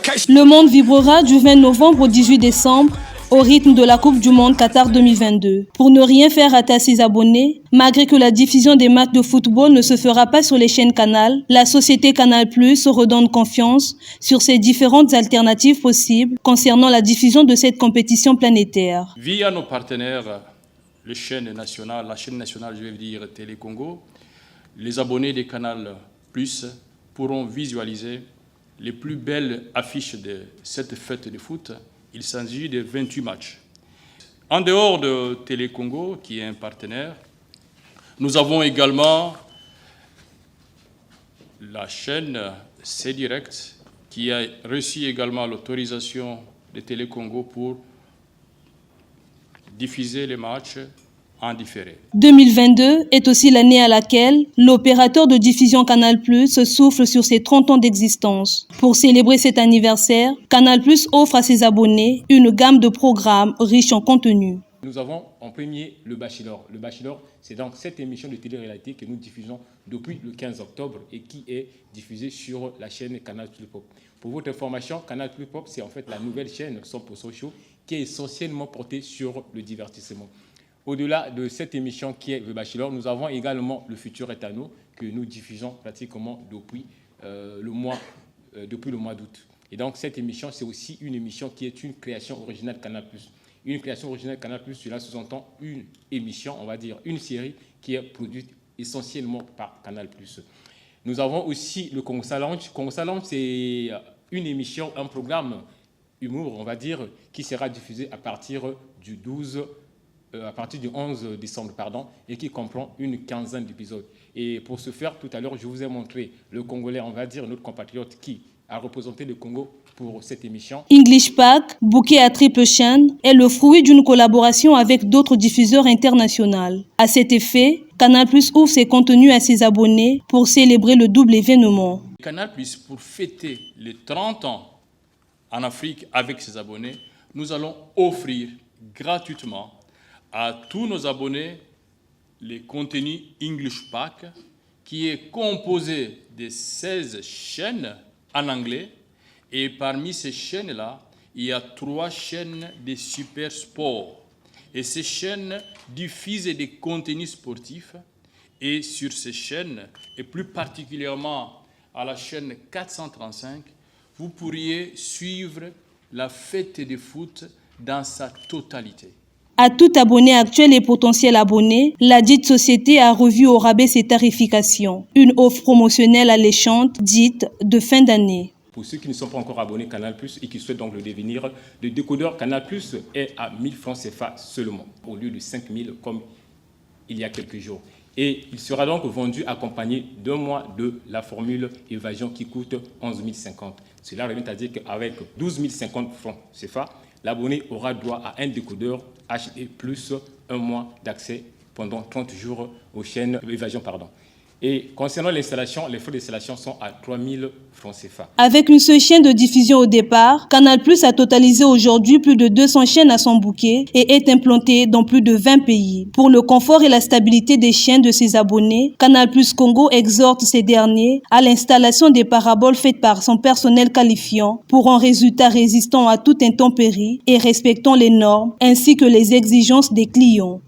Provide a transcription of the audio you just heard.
Le monde vibrera du 20 novembre au 18 décembre au rythme de la Coupe du Monde Qatar 2022. Pour ne rien faire rater à ses abonnés, malgré que la diffusion des matchs de football ne se fera pas sur les chaînes Canal, la société Canal+ redonne confiance sur ces différentes alternatives possibles concernant la diffusion de cette compétition planétaire. Via nos partenaires, la chaîne nationale, je vais dire Télé Congo, les abonnés des Canal+ pourront visualiser les plus belles affiches de cette fête de foot. Il s'agit de 28 matchs. En dehors de Télé Congo, qui est un partenaire, nous avons également la chaîne C-Direct, qui a reçu également l'autorisation de Télé Congo pour diffuser les matchs en différé. 2022 est aussi l'année à laquelle l'opérateur de diffusion Canal+ souffle sur ses 30 ans d'existence. Pour célébrer cet anniversaire, Canal+ offre à ses abonnés une gamme de programmes riches en contenu. Nous avons en premier le Bachelor. Le Bachelor, c'est donc cette émission de télé-réalité que nous diffusons depuis le 15 octobre et qui est diffusée sur la chaîne Canal+ Pop. Pour votre information, Canal+ Pop, c'est en fait la nouvelle chaîne 100% show qui est essentiellement portée sur le divertissement. Au-delà de cette émission qui est le Bachelor, nous avons également le Futur Etano que nous diffusons pratiquement depuis le mois d'août. Et donc cette émission, c'est aussi une émission qui est une création originale Canal+. Une création originale Canal+, cela sous-entend une émission, on va dire une série qui est produite essentiellement par Canal+. Nous avons aussi le Congo Lounge. Congo Lounge, c'est une émission, un programme humour, on va dire, qui sera diffusé à partir du 11 décembre, et qui comprend une quinzaine d'épisodes. Et pour ce faire, tout à l'heure, je vous ai montré le Congolais, on va dire, notre compatriote qui a représenté le Congo pour cette émission. English Pack, bouquet à triple chaîne, est le fruit d'une collaboration avec d'autres diffuseurs internationaux. À cet effet, Canal+ ouvre ses contenus à ses abonnés pour célébrer le double événement. Canal+, pour fêter les 30 ans en Afrique avec ses abonnés, nous allons offrir gratuitement à tous nos abonnés les contenus English Pack, qui est composé de 16 chaînes en anglais. Et parmi ces chaînes-là, il y a 3 chaînes de super sport. Et ces chaînes diffusent des contenus sportifs. Et sur ces chaînes, et plus particulièrement à la chaîne 435, vous pourriez suivre la fête de foot dans sa totalité. À tout abonné actuel et potentiel abonné, la dite société a revu au rabais ses tarifications. Une offre promotionnelle alléchante dite de fin d'année. Pour ceux qui ne sont pas encore abonnés Canal+ et qui souhaitent donc le devenir, le décodeur Canal+ est à 1000 francs CFA seulement, au lieu de 5000 comme il y a quelques jours. Et il sera donc vendu accompagné d'un mois de la formule évasion qui coûte 11 050. Cela revient à dire qu'avec 12 050 francs CFA, l'abonné aura droit à un décodeur HD plus un mois d'accès pendant 30 jours aux chaînes Évasion. Et concernant l'installation, les frais d'installation sont à 3 000 francs CFA. Avec une seule chaîne de diffusion au départ, Canal+ a totalisé aujourd'hui plus de 200 chaînes à son bouquet et est implanté dans plus de 20 pays. Pour le confort et la stabilité des chaînes de ses abonnés, Canal+ Congo exhorte ces derniers à l'installation des paraboles faites par son personnel qualifiant pour un résultat résistant à toute intempérie et respectant les normes ainsi que les exigences des clients.